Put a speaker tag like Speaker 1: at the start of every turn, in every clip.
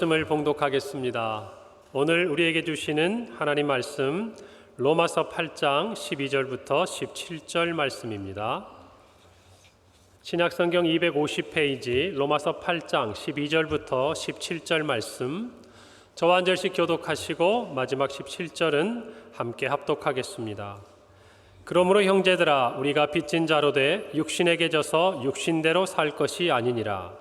Speaker 1: 말씀을 봉독하겠습니다. 오늘 우리에게 주시는 하나님 말씀 로마서 8장 12절부터 17절 말씀입니다. 신약성경 250페이지 로마서 8장 12절부터 17절 말씀, 저와 한 절씩 교독하시고 마지막 17절은 함께 합독하겠습니다. 그러므로 형제들아, 우리가 빚진 자로 돼 육신에게 져서 육신대로 살 것이 아니니라.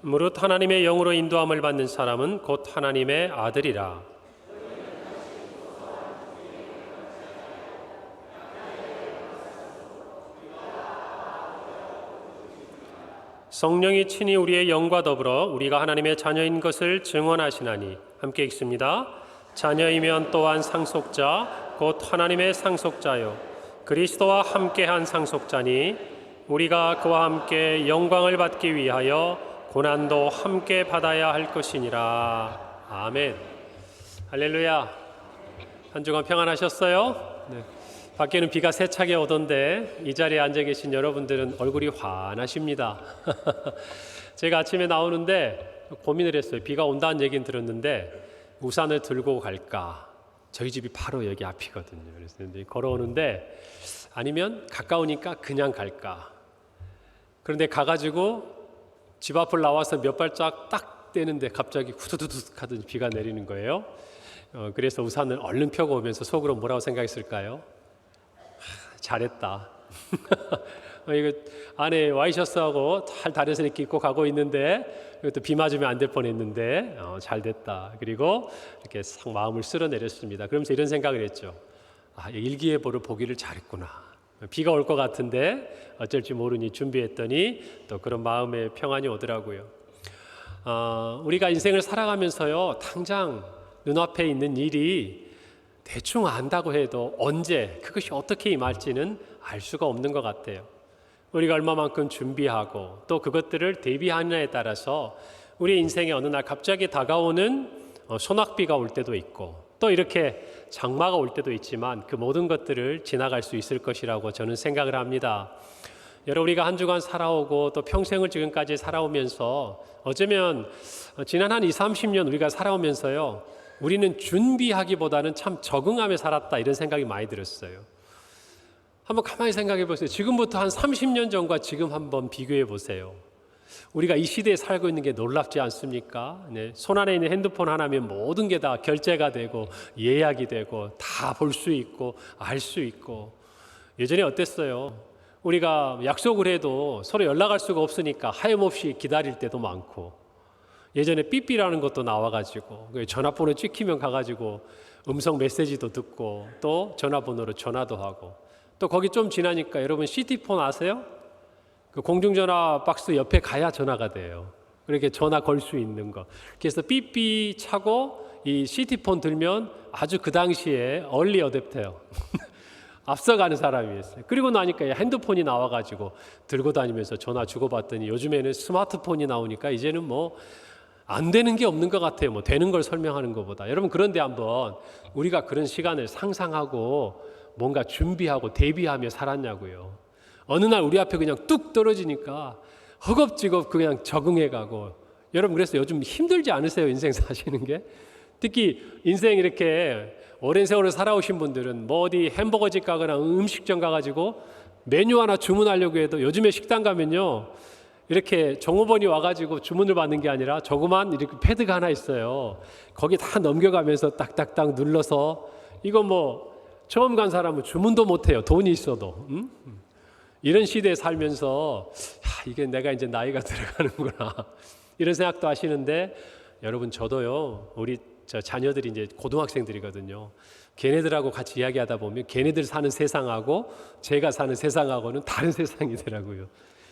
Speaker 1: 무릇 하나님의 영으로 인도함을 받는 사람은 곧 하나님의 아들이라. 성령이 친히 우리의 영과 더불어 우리가 하나님의 자녀인 것을 증언하시나니, 함께 읽습니다. 자녀이면 또한 상속자 곧 하나님의 상속자요 그리스도와 함께한 상속자니, 우리가 그와 함께 영광을 받기 위하여 고난도 함께 받아야 할 것이니라. 아멘. 할렐루야. 한 주간 평안하셨어요? 네. 밖에는 비가 세차게 오던데 이 자리에 앉아 계신 여러분들은 얼굴이 환하십니다. 제가 아침에 나오는데 고민을 했어요. 비가 온다는 얘기는 들었는데 우산을 들고 갈까? 저희 집이 바로 여기 앞이거든요. 그래서 걸어오는데 아니면 가까우니까 그냥 갈까? 그런데 가가지고 집 앞을 나와서 몇 발짝 딱 떼는데 갑자기 후두두둑 하더니 비가 내리는 거예요. 그래서 우산을 얼른 펴고 오면서 속으로 뭐라고 생각했을까요? 잘했다. 이거 안에 와이셔츠하고 잘 다려서 이렇게 입고 가고 있는데 이것도 비 맞으면 안 될 뻔했는데 잘 됐다. 그리고 이렇게 싹 마음을 쓸어내렸습니다. 그러면서 이런 생각을 했죠. 일기예보를 보기를 잘했구나. 비가 올 것 같은데 어쩔지 모르니 준비했더니 또 그런 마음의 평안이 오더라고요. 우리가 인생을 살아가면서요, 당장 눈앞에 있는 일이 대충 안다고 해도 언제 그것이 어떻게 임할지는 알 수가 없는 것 같아요. 우리가 얼마만큼 준비하고 또 그것들을 대비하느냐에 따라서 우리 인생에 어느 날 갑자기 다가오는 소낙비가 올 때도 있고 또 이렇게 장마가 올 때도 있지만 그 모든 것들을 지나갈 수 있을 것이라고 저는 생각을 합니다. 여러분, 우리가 한 주간 살아오고 또 평생을 지금까지 살아오면서 어쩌면 지난 한 20, 30년 우리가 살아오면서요, 우리는 준비하기보다는 참 적응하며 살았다, 이런 생각이 많이 들었어요. 한번 가만히 생각해 보세요. 지금부터 한 30년 전과 지금 한번 비교해 보세요. 우리가 이 시대에 살고 있는 게 놀랍지 않습니까? 네, 손 안에 있는 핸드폰 하나면 모든 게 다 결제가 되고 예약이 되고 다 볼 수 있고 알 수 있고. 예전에 어땠어요? 우리가 약속을 해도 서로 연락할 수가 없으니까 하염없이 기다릴 때도 많고, 예전에 삐삐라는 것도 나와가지고 전화번호 찍히면 가가지고 음성 메시지도 듣고 또 전화번호로 전화도 하고, 또 거기 좀 지나니까 여러분 시티폰 아세요? 그 공중전화 박스 옆에 가야 전화가 돼요. 그렇게 전화 걸 수 있는 거. 그래서 삐삐 차고 이 시티폰 들면 아주 그 당시에 얼리 어댑터요. 앞서가는 사람이었어요. 그리고 나니까 핸드폰이 나와가지고 들고 다니면서 전화 주고받더니 요즘에는 스마트폰이 나오니까 이제는 뭐 안 되는 게 없는 것 같아요. 뭐 되는 걸 설명하는 것보다. 여러분, 그런데 한번 우리가 그런 시간을 상상하고 뭔가 준비하고 대비하며 살았냐고요. 어느 날 우리 앞에 그냥 뚝 떨어지니까 허겁지겁 그냥 적응해가고. 여러분, 그래서 요즘 힘들지 않으세요? 인생 사시는 게? 특히 인생 이렇게 오랜 세월을 살아오신 분들은 뭐 어디 햄버거집 가거나 음식점 가가지고 메뉴 하나 주문하려고 해도 요즘에 식당 가면요, 이렇게 종업원이 와가지고 주문을 받는 게 아니라 조그만 이렇게 패드가 하나 있어요. 거기 다 넘겨가면서 딱딱딱 눌러서, 이거 뭐 처음 간 사람은 주문도 못해요. 돈이 있어도. 이런 시대에 살면서 이게 내가 이제 나이가 들어가는구나, 이런 생각도 하시는데, 여러분, 저도요, 우리 자녀들이 이제 고등학생들이거든요. 걔네들하고 같이 이야기하다 보면 걔네들 사는 세상하고 제가 사는 세상하고는 다른 세상이더라고요.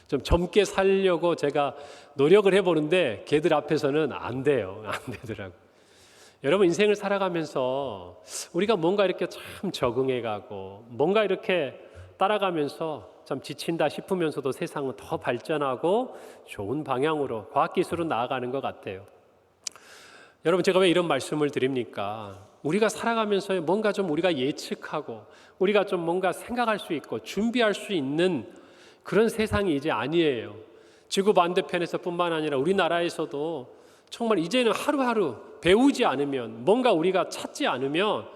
Speaker 1: 좀 젊게 살려고 제가 노력을 해보는데 걔들 앞에서는 안 돼요. 안 되더라고요. 여러분, 인생을 살아가면서 우리가 뭔가 이렇게 참 적응해가고 뭔가 이렇게 따라가면서 참 지친다 싶으면서도 세상은 더 발전하고 좋은 방향으로 과학기술은 나아가는 것 같아요. 여러분, 제가 왜 이런 말씀을 드립니까? 우리가 살아가면서 뭔가 좀 우리가 예측하고 우리가 좀 뭔가 생각할 수 있고 준비할 수 있는 그런 세상이 이제 아니에요. 지구 반대편에서 뿐만 아니라 우리나라에서도 정말 이제는 하루하루 배우지 않으면, 뭔가 우리가 찾지 않으면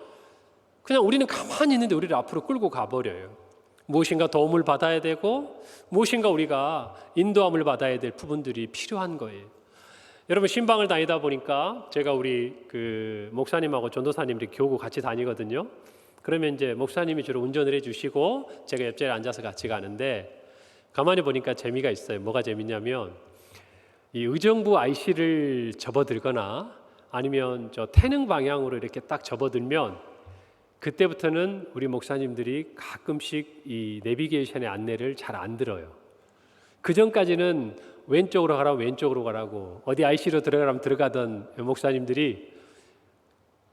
Speaker 1: 그냥 우리는 가만히 있는데 우리를 앞으로 끌고 가버려요. 무엇인가 도움을 받아야 되고 무엇인가 우리가 인도함을 받아야 될 부분들이 필요한 거예요. 여러분, 신방을 다니다 보니까 제가 우리 목사님하고 전도사님 이렇게 교구 같이 다니거든요. 그러면 이제 목사님이 주로 운전을 해주시고 제가 옆자리에 앉아서 같이 가는데, 가만히 보니까 재미가 있어요. 뭐가 재밌냐면 이 의정부 IC를 접어들거나 아니면 저 태릉 방향으로 이렇게 딱 접어들면 그때부터는 우리 목사님들이 가끔씩 이 내비게이션의 안내를 잘 안 들어요. 그 전까지는 왼쪽으로 가라고 왼쪽으로 가라고, 어디 IC로 들어가라면 들어가던 목사님들이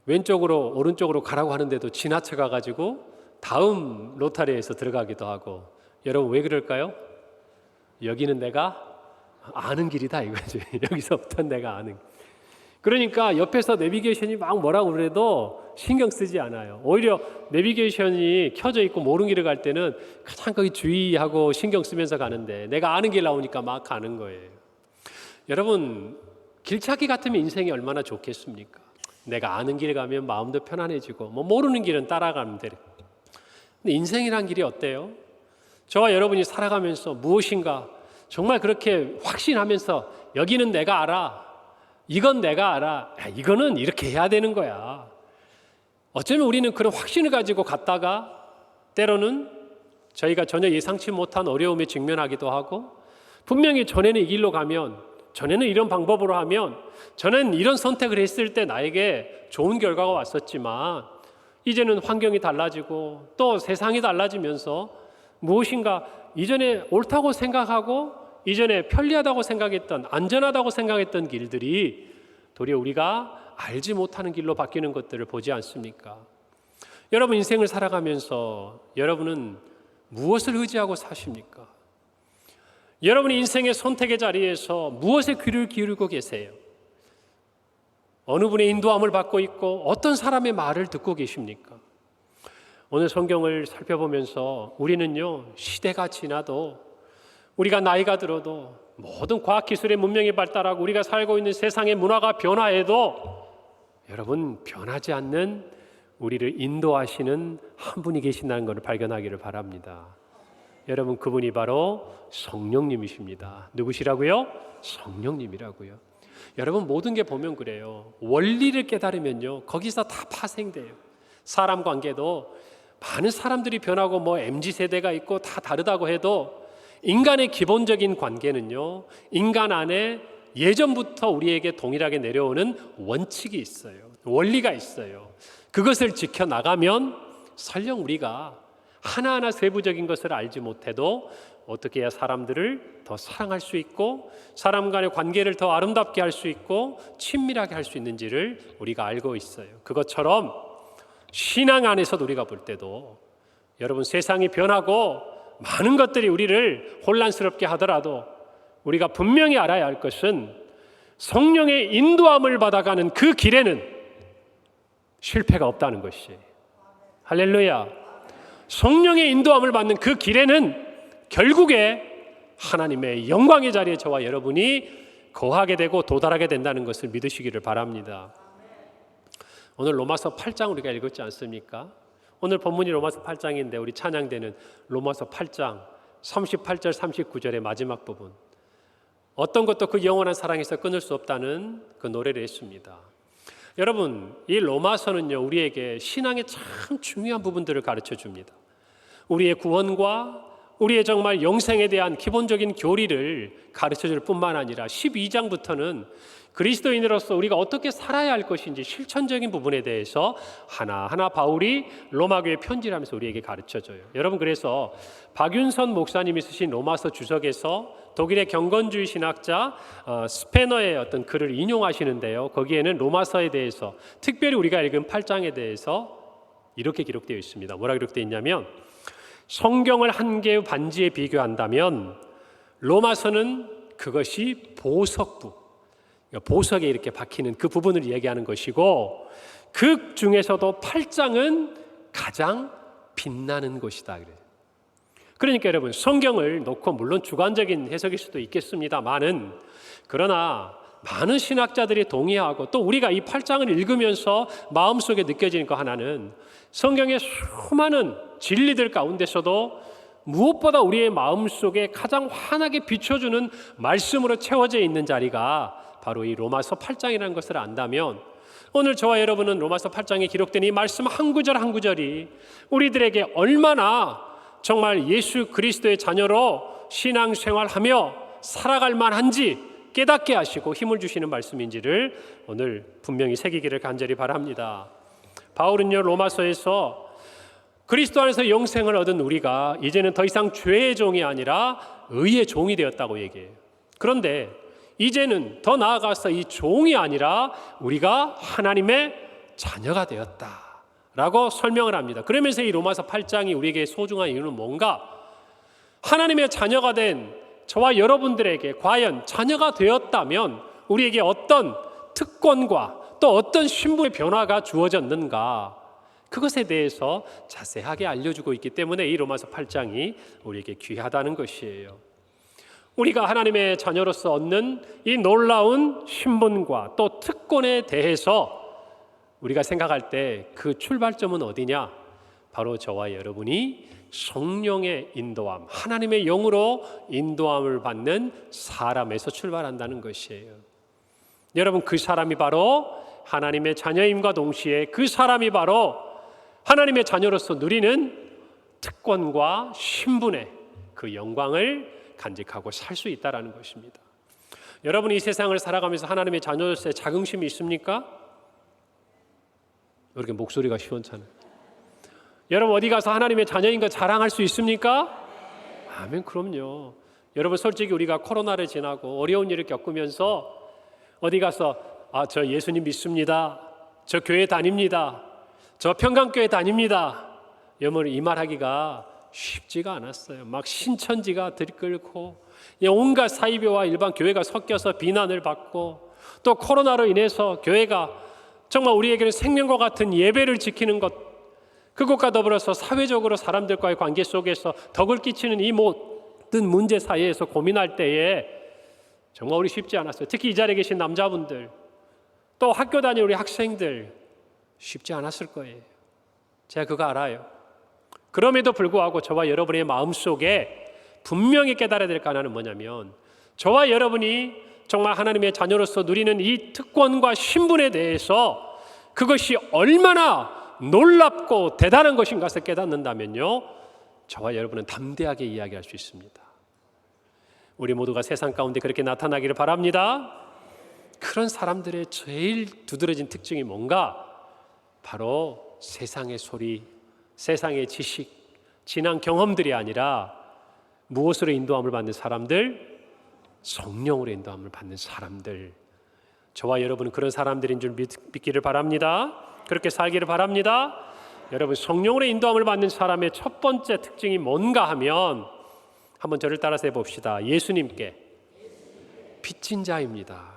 Speaker 1: 왼쪽으로 오른쪽으로 가라고 하는데도 지나쳐 가가지고 다음 로타리에서 들어가기도 하고. 여러분, 왜 그럴까요? 여기는 내가 아는 길이다 이거지. 여기서부터 내가 아는. 그러니까 옆에서 내비게이션이 막 뭐라고 그래도 신경 쓰지 않아요. 오히려 내비게이션이 켜져 있고 모르는 길을 갈 때는 가장 거기 주의하고 신경 쓰면서 가는데, 내가 아는 길 나오니까 막 가는 거예요. 여러분, 길찾기 같으면 인생이 얼마나 좋겠습니까? 내가 아는 길 가면 마음도 편안해지고 모르는 길은 따라가면 돼. 근데 인생이란 길이 어때요? 저와 여러분이 살아가면서 무엇인가 정말 그렇게 확신하면서 여기는 내가 알아, 이건 내가 알아, 이거는 이렇게 해야 되는 거야. 어쩌면 우리는 그런 확신을 가지고 갔다가 때로는 저희가 전혀 예상치 못한 어려움에 직면하기도 하고, 분명히 전에는 이 길로 가면, 전에는 이런 방법으로 하면, 전에는 이런 선택을 했을 때 나에게 좋은 결과가 왔었지만 이제는 환경이 달라지고 또 세상이 달라지면서 무엇인가 이전에 옳다고 생각하고 이전에 편리하다고 생각했던, 안전하다고 생각했던 길들이 도리어 우리가 알지 못하는 길로 바뀌는 것들을 보지 않습니까? 여러분, 인생을 살아가면서 여러분은 무엇을 의지하고 사십니까? 여러분이 인생의 선택의 자리에서 무엇에 귀를 기울이고 계세요? 어느 분의 인도함을 받고 있고 어떤 사람의 말을 듣고 계십니까? 오늘 성경을 살펴보면서 우리는요, 시대가 지나도, 우리가 나이가 들어도, 모든 과학기술의 문명이 발달하고 우리가 살고 있는 세상의 문화가 변화해도 여러분, 변하지 않는 우리를 인도하시는 한 분이 계신다는 것을 발견하기를 바랍니다. 여러분, 그분이 바로 성령님이십니다. 누구시라고요? 성령님이라고요. 여러분, 모든 게 보면 그래요. 원리를 깨달으면요, 거기서 다 파생돼요. 사람 관계도 많은 사람들이 변하고 MZ세대가 있고 다 다르다고 해도 인간의 기본적인 관계는요, 인간 안에 예전부터 우리에게 동일하게 내려오는 원칙이 있어요. 원리가 있어요. 그것을 지켜나가면 설령 우리가 하나하나 세부적인 것을 알지 못해도 어떻게 해야 사람들을 더 사랑할 수 있고 사람 간의 관계를 더 아름답게 할 수 있고 친밀하게 할 수 있는지를 우리가 알고 있어요. 그것처럼 신앙 안에서도 우리가 볼 때도 여러분, 세상이 변하고 많은 것들이 우리를 혼란스럽게 하더라도 우리가 분명히 알아야 할 것은 성령의 인도함을 받아가는 그 길에는 실패가 없다는 것이에요. 할렐루야. 성령의 인도함을 받는 그 길에는 결국에 하나님의 영광의 자리에 저와 여러분이 거하게 되고 도달하게 된다는 것을 믿으시기를 바랍니다. 오늘 로마서 8장 우리가 읽었지 않습니까? 오늘 본문이 로마서 8장인데 우리 찬양대는 로마서 8장 38절 39절의 마지막 부분, 어떤 것도 그 영원한 사랑에서 끊을 수 없다는 그 노래를 했습니다. 여러분, 이 로마서는요, 우리에게 신앙의 참 중요한 부분들을 가르쳐 줍니다. 우리의 구원과 우리의 정말 영생에 대한 기본적인 교리를 가르쳐 줄 뿐만 아니라 12장부터는 그리스도인으로서 우리가 어떻게 살아야 할 것인지 실천적인 부분에 대해서 하나하나 바울이 로마교회 편지를 하면서 우리에게 가르쳐줘요. 여러분, 그래서 박윤선 목사님이 쓰신 로마서 주석에서 독일의 경건주의 신학자 스페너의 어떤 글을 인용하시는데요, 거기에는 로마서에 대해서, 특별히 우리가 읽은 8장에 대해서 이렇게 기록되어 있습니다. 뭐라 기록되어 있냐면, 성경을 한 개의 반지에 비교한다면 로마서는 그것이 보석부, 보석에 이렇게 박히는 그 부분을 얘기하는 것이고, 그 중에서도 8장은 가장 빛나는 곳이다. 그러니까 여러분, 성경을 놓고 물론 주관적인 해석일 수도 있겠습니다만은, 그러나 많은 신학자들이 동의하고 또 우리가 이 8장을 읽으면서 마음속에 느껴지는 거 하나는, 성경의 수많은 진리들 가운데서도 무엇보다 우리의 마음속에 가장 환하게 비춰주는 말씀으로 채워져 있는 자리가 바로 이 로마서 8장이라는 것을 안다면, 오늘 저와 여러분은 로마서 8장에 기록된 이 말씀 한 구절 한 구절이 우리들에게 얼마나 정말 예수 그리스도의 자녀로 신앙생활하며 살아갈 만한지 깨닫게 하시고 힘을 주시는 말씀인지를 오늘 분명히 새기기를 간절히 바랍니다. 바울은요, 로마서에서 그리스도 안에서 영생을 얻은 우리가 이제는 더 이상 죄의 종이 아니라 의의 종이 되었다고 얘기해요. 그런데 이제는 더 나아가서 이 종이 아니라 우리가 하나님의 자녀가 되었다라고 설명을 합니다. 그러면서 이 로마서 8장이 우리에게 소중한 이유는 뭔가? 하나님의 자녀가 된 저와 여러분들에게 과연 자녀가 되었다면 우리에게 어떤 특권과 또 어떤 신분의 변화가 주어졌는가, 그것에 대해서 자세하게 알려주고 있기 때문에 이 로마서 8장이 우리에게 귀하다는 것이에요. 우리가 하나님의 자녀로서 얻는 이 놀라운 신분과 또 특권에 대해서 우리가 생각할 때 그 출발점은 어디냐? 바로 저와 여러분이 성령의 인도함, 하나님의 영으로 인도함을 받는 사람에서 출발한다는 것이에요. 여러분, 그 사람이 바로 하나님의 자녀임과 동시에 그 사람이 바로 하나님의 자녀로서 누리는 특권과 신분의 그 영광을 간직하고 살 수 있다는 것입니다. 여러분이 이 세상을 살아가면서 하나님의 자녀로서의 자긍심이 있습니까? 왜 이렇게 목소리가 시원찮아요? 여러분, 어디 가서 하나님의 자녀인 거 자랑할 수 있습니까? 아멘, 그럼요. 여러분, 솔직히 우리가 코로나를 지나고 어려운 일을 겪으면서 어디 가서 저 예수님 믿습니다, 저 교회 다닙니다, 저 평강교회 다닙니다, 여러분, 이 말하기가 쉽지가 않았어요. 막 신천지가 들끓고 온갖 사이비와 일반 교회가 섞여서 비난을 받고, 또 코로나로 인해서 교회가 정말 우리에게는 생명과 같은 예배를 지키는 것, 그것과 더불어서 사회적으로 사람들과의 관계 속에서 덕을 끼치는 이 모든 문제 사이에서 고민할 때에 정말 우리 쉽지 않았어요. 특히 이 자리에 계신 남자분들, 또 학교 다니는 우리 학생들 쉽지 않았을 거예요. 제가 그거 알아요. 그럼에도 불구하고 저와 여러분의 마음속에 분명히 깨달아야 될 하나는 뭐냐면, 저와 여러분이 정말 하나님의 자녀로서 누리는 이 특권과 신분에 대해서 그것이 얼마나 놀랍고 대단한 것인 것을 깨닫는다면요, 저와 여러분은 담대하게 이야기할 수 있습니다. 우리 모두가 세상 가운데 그렇게 나타나기를 바랍니다. 그런 사람들의 제일 두드러진 특징이 뭔가? 바로 세상의 소리, 세상의 지식, 지난 경험들이 아니라 무엇으로 인도함을 받는 사람들? 성령으로 인도함을 받는 사람들. 저와 여러분은 그런 사람들인 줄 믿기를 바랍니다. 그렇게 살기를 바랍니다. 여러분, 성령으로 인도함을 받는 사람의 첫 번째 특징이 뭔가 하면, 한번 저를 따라서 해봅시다. 예수님께 빚진 자입니다.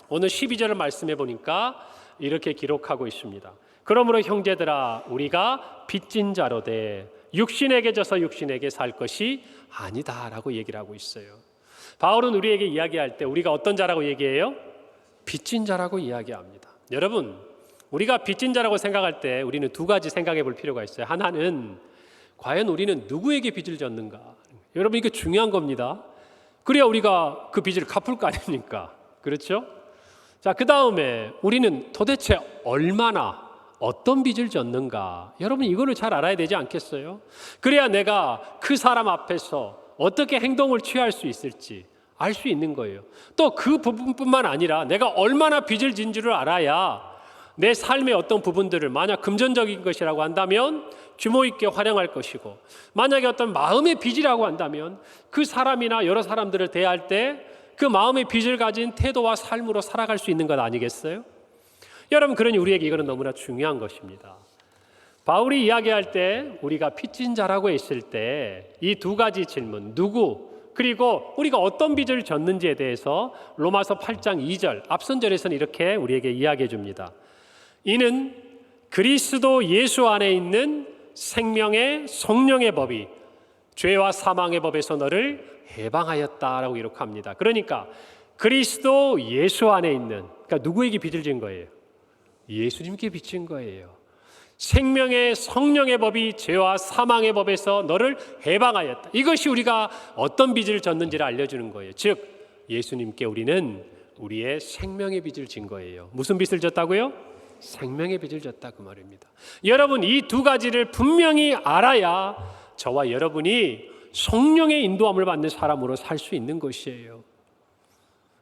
Speaker 1: 오늘 12절을 말씀해 보니까 이렇게 기록하고 있습니다. 그러므로 형제들아, 우리가 빚진 자로 돼 육신에게 져서 육신에게 살 것이 아니다라고 얘기를 하고 있어요. 바울은 우리에게 이야기할 때 우리가 어떤 자라고 얘기해요? 빚진 자라고 이야기합니다. 여러분, 우리가 빚진 자라고 생각할 때 우리는 두 가지 생각해 볼 필요가 있어요. 하나는 과연 우리는 누구에게 빚을 졌는가? 여러분, 이게 중요한 겁니다. 그래야 우리가 그 빚을 갚을 거 아닙니까? 그렇죠? 자, 그 다음에 우리는 도대체 얼마나 어떤 빚을 졌는가? 여러분, 이거를 잘 알아야 되지 않겠어요? 그래야 내가 그 사람 앞에서 어떻게 행동을 취할 수 있을지 알 수 있는 거예요. 또 그 부분뿐만 아니라 내가 얼마나 빚을 진 줄을 알아야 내 삶의 어떤 부분들을, 만약 금전적인 것이라고 한다면 규모 있게 활용할 것이고, 만약에 어떤 마음의 빚이라고 한다면 그 사람이나 여러 사람들을 대할 때 그 마음의 빚을 가진 태도와 삶으로 살아갈 수 있는 것 아니겠어요? 여러분, 그러니 우리에게 이거는 너무나 중요한 것입니다. 바울이 이야기할 때 우리가 빚진 자라고 했을 때 이 두 가지 질문, 누구, 그리고 우리가 어떤 빚을 졌는지에 대해서 로마서 8장 2절 앞선 절에서는 이렇게 우리에게 이야기해 줍니다. 이는 그리스도 예수 안에 있는 생명의 성령의 법이 죄와 사망의 법에서 너를 해방하였다라고 기록합니다. 그러니까 그리스도 예수 안에 있는, 그러니까 누구에게 빚을 진 거예요? 예수님께 빚진 거예요. 생명의 성령의 법이 죄와 사망의 법에서 너를 해방하였다. 이것이 우리가 어떤 빚을 졌는지를 알려주는 거예요. 즉 예수님께 우리는 우리의 생명의 빚을 진 거예요. 무슨 빚을 졌다고요? 생명의 빚을 졌다 그 말입니다. 여러분, 이 두 가지를 분명히 알아야 저와 여러분이 성령의 인도함을 받는 사람으로 살 수 있는 것이에요.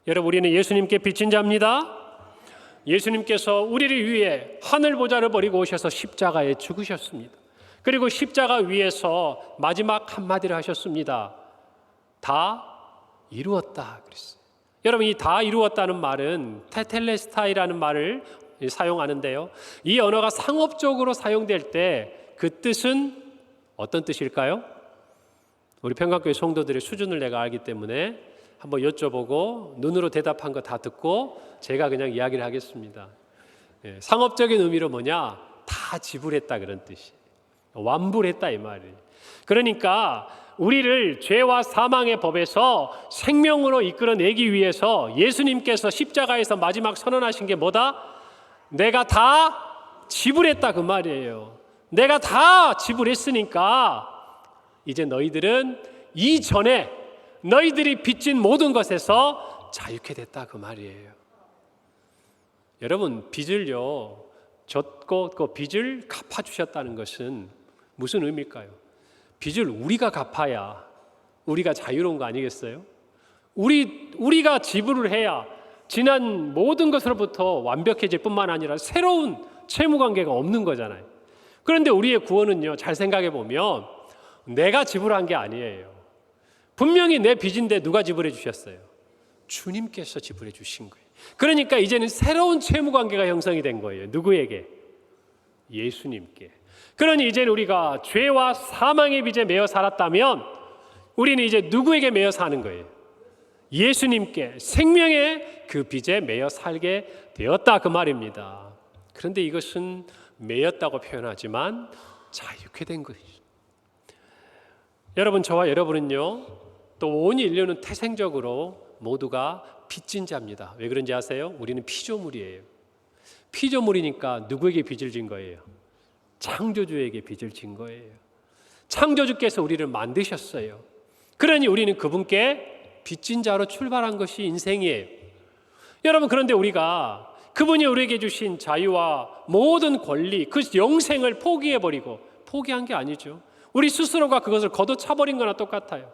Speaker 1: 여러분, 우리는 예수님께 빚진 자입니다. 예수님께서 우리를 위해 하늘 보좌를 버리고 오셔서 십자가에 죽으셨습니다. 그리고 십자가 위에서 마지막 한마디를 하셨습니다. 다 이루었다 그랬어요. 여러분, 이 다 이루었다는 말은 테텔레스타이라는 말을 사용하는데요, 이 언어가 상업적으로 사용될 때 그 뜻은 어떤 뜻일까요? 우리 평강교회 성도들의 수준을 내가 알기 때문에 한번 여쭤보고 눈으로 대답한 거 다 듣고 제가 그냥 이야기를 하겠습니다. 상업적인 의미로 뭐냐? 다 지불했다 그런 뜻이, 완불했다 이 말이에요. 그러니까 우리를 죄와 사망의 법에서 생명으로 이끌어내기 위해서 예수님께서 십자가에서 마지막 선언하신 게 뭐다? 내가 다 지불했다 그 말이에요. 내가 다 지불했으니까 이제 너희들은 이전에 너희들이 빚진 모든 것에서 자유케 됐다 그 말이에요. 여러분, 빚을요 졌고 그 빚을 갚아주셨다는 것은 무슨 의미일까요? 빚을 우리가 갚아야 우리가 자유로운 거 아니겠어요? 우리가 지불을 해야 지난 모든 것으로부터 완벽해질 뿐만 아니라 새로운 채무관계가 없는 거잖아요. 그런데 우리의 구원은요, 잘 생각해 보면 내가 지불한 게 아니에요. 분명히 내 빚인데 누가 지불해 주셨어요? 주님께서 지불해 주신 거예요. 그러니까 이제는 새로운 채무관계가 형성이 된 거예요. 누구에게? 예수님께. 그러니 이제는 우리가 죄와 사망의 빚에 매여 살았다면 우리는 이제 누구에게 매여 사는 거예요? 예수님께, 생명의 그 빚에 매여 살게 되었다 그 말입니다. 그런데 이것은 매였다고 표현하지만 자유케 된 것이죠. 여러분, 저와 여러분은요, 또 온 인류는 태생적으로 모두가 빚진 자입니다. 왜 그런지 아세요? 우리는 피조물이에요. 피조물이니까 누구에게 빚을 진 거예요? 창조주에게 빚을 진 거예요. 창조주께서 우리를 만드셨어요. 그러니 우리는 그분께 빚진 자로 출발한 것이 인생이에요. 여러분, 그런데 우리가 그분이 우리에게 주신 자유와 모든 권리, 그 영생을 포기해버리고, 포기한 게 아니죠. 우리 스스로가 그것을 걷어차버린 거나 똑같아요.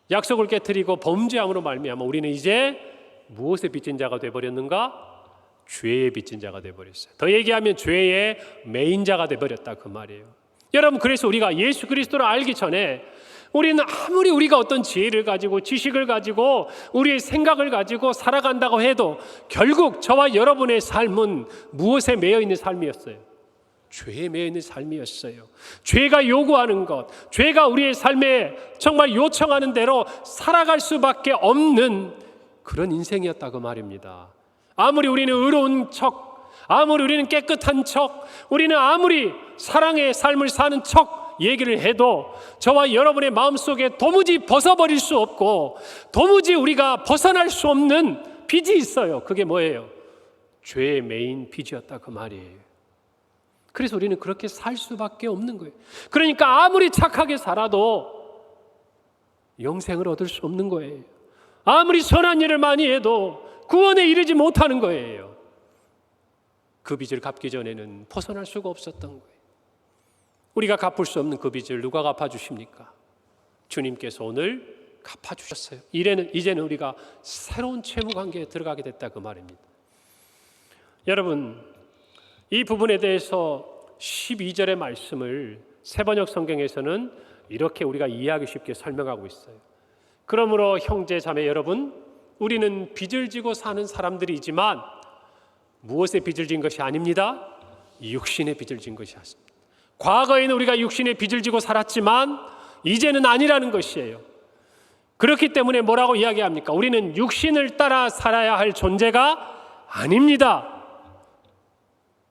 Speaker 1: 약속을 깨트리고 범죄함으로 말미암아 우리는 이제 무엇에 빚진 자가 되어버렸는가? 죄의 빚진 자가 되어버렸어요. 더 얘기하면 죄의 매인자가 되어버렸다 그 말이에요. 여러분, 그래서 우리가 예수 그리스도를 알기 전에 우리는 아무리 우리가 어떤 지혜를 가지고 지식을 가지고 우리의 생각을 가지고 살아간다고 해도 결국 저와 여러분의 삶은 무엇에 매여 있는 삶이었어요? 죄에 매여 있는 삶이었어요. 죄가 요구하는 것, 죄가 우리의 삶에 정말 요청하는 대로 살아갈 수밖에 없는 그런 인생이었다 그 말입니다. 아무리 우리는 의로운 척, 아무리 우리는 깨끗한 척, 우리는 아무리 사랑의 삶을 사는 척 얘기를 해도 저와 여러분의 마음속에 도무지 벗어버릴 수 없고 도무지 우리가 벗어날 수 없는 빚이 있어요. 그게 뭐예요? 죄의 매인 빚이었다 그 말이에요. 그래서 우리는 그렇게 살 수밖에 없는 거예요. 그러니까 아무리 착하게 살아도 영생을 얻을 수 없는 거예요. 아무리 선한 일을 많이 해도 구원에 이르지 못하는 거예요. 그 빚을 갚기 전에는 벗어날 수가 없었던 거예요. 우리가 갚을 수 없는 그 빚을 누가 갚아주십니까? 주님께서 오늘 갚아주셨어요. 이제는 우리가 새로운 채무관계에 들어가게 됐다 그 말입니다. 여러분, 이 부분에 대해서 12절의 말씀을 새번역 성경에서는 이렇게 우리가 이해하기 쉽게 설명하고 있어요. 그러므로 형제 자매 여러분, 우리는 빚을 지고 사는 사람들이지만 무엇에 빚을 진 것이 아닙니다. 육신의 빚을 진 것이 아닙니다. 과거에는 우리가 육신의 빚을 지고 살았지만 이제는 아니라는 것이에요. 그렇기 때문에 뭐라고 이야기합니까? 우리는 육신을 따라 살아야 할 존재가 아닙니다.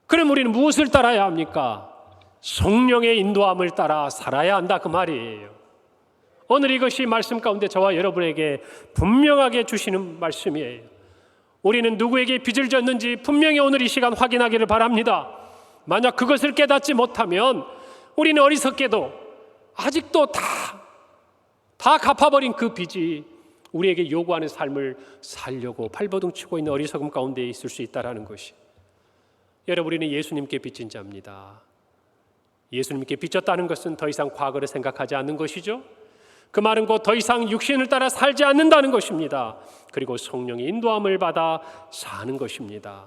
Speaker 1: 그럼 우리는 무엇을 따라야 합니까? 성령의 인도함을 따라 살아야 한다, 그 말이에요. 오늘 이것이 말씀 가운데 저와 여러분에게 분명하게 주시는 말씀이에요. 우리는 누구에게 빚을 졌는지 분명히 오늘 이 시간 확인하기를 바랍니다. 만약 그것을 깨닫지 못하면 우리는 어리석게도 아직도 다 갚아버린 그 빚이 우리에게 요구하는 삶을 살려고 발버둥 치고 있는 어리석음 가운데 있을 수 있다는 것이, 여러분, 우리는 예수님께 빚진 자입니다. 예수님께 빚졌다는 것은 더 이상 과거를 생각하지 않는 것이죠. 그 말은 곧 더 이상 육신을 따라 살지 않는다는 것입니다. 그리고 성령의 인도함을 받아 사는 것입니다.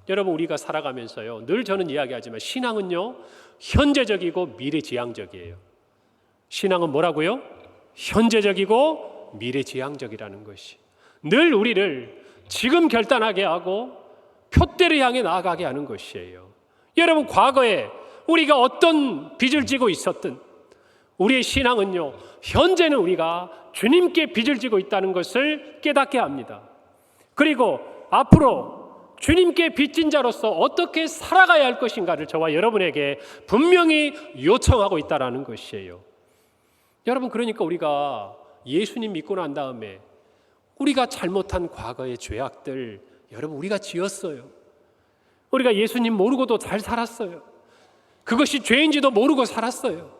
Speaker 1: 여러분, 우리가 살아가면서요, 늘 저는 이야기하지만 신앙은요, 현재적이고 미래지향적이에요. 신앙은 뭐라고요? 현재적이고 미래지향적이라는 것이 늘 우리를 지금 결단하게 하고 표대를 향해 나아가게 하는 것이에요. 여러분, 과거에 우리가 어떤 빚을 지고 있었든 우리의 신앙은요, 현재는 우리가 주님께 빚을 지고 있다는 것을 깨닫게 합니다. 그리고 앞으로 주님께 빚진 자로서 어떻게 살아가야 할 것인가를 저와 여러분에게 분명히 요청하고 있다는 것이에요. 여러분, 그러니까 우리가 예수님 믿고 난 다음에 우리가 잘못한 과거의 죄악들, 여러분, 우리가 지었어요. 우리가 예수님 모르고도 잘 살았어요. 그것이 죄인지도 모르고 살았어요.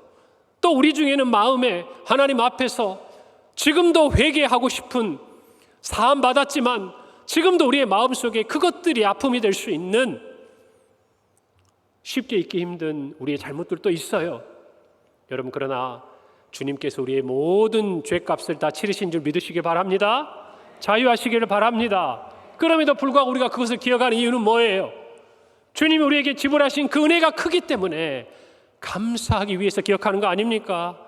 Speaker 1: 또 우리 중에는 마음에 하나님 앞에서 지금도 회개하고 싶은, 사함 받았지만 지금도 우리의 마음속에 그것들이 아픔이 될 수 있는, 쉽게 잊기 힘든 우리의 잘못들도 있어요. 여러분, 그러나 주님께서 우리의 모든 죄값을 다 치르신 줄 믿으시기 바랍니다. 자유하시기를 바랍니다. 그럼에도 불구하고 우리가 그것을 기억하는 이유는 뭐예요? 주님이 우리에게 지불하신 그 은혜가 크기 때문에 감사하기 위해서 기억하는 거 아닙니까?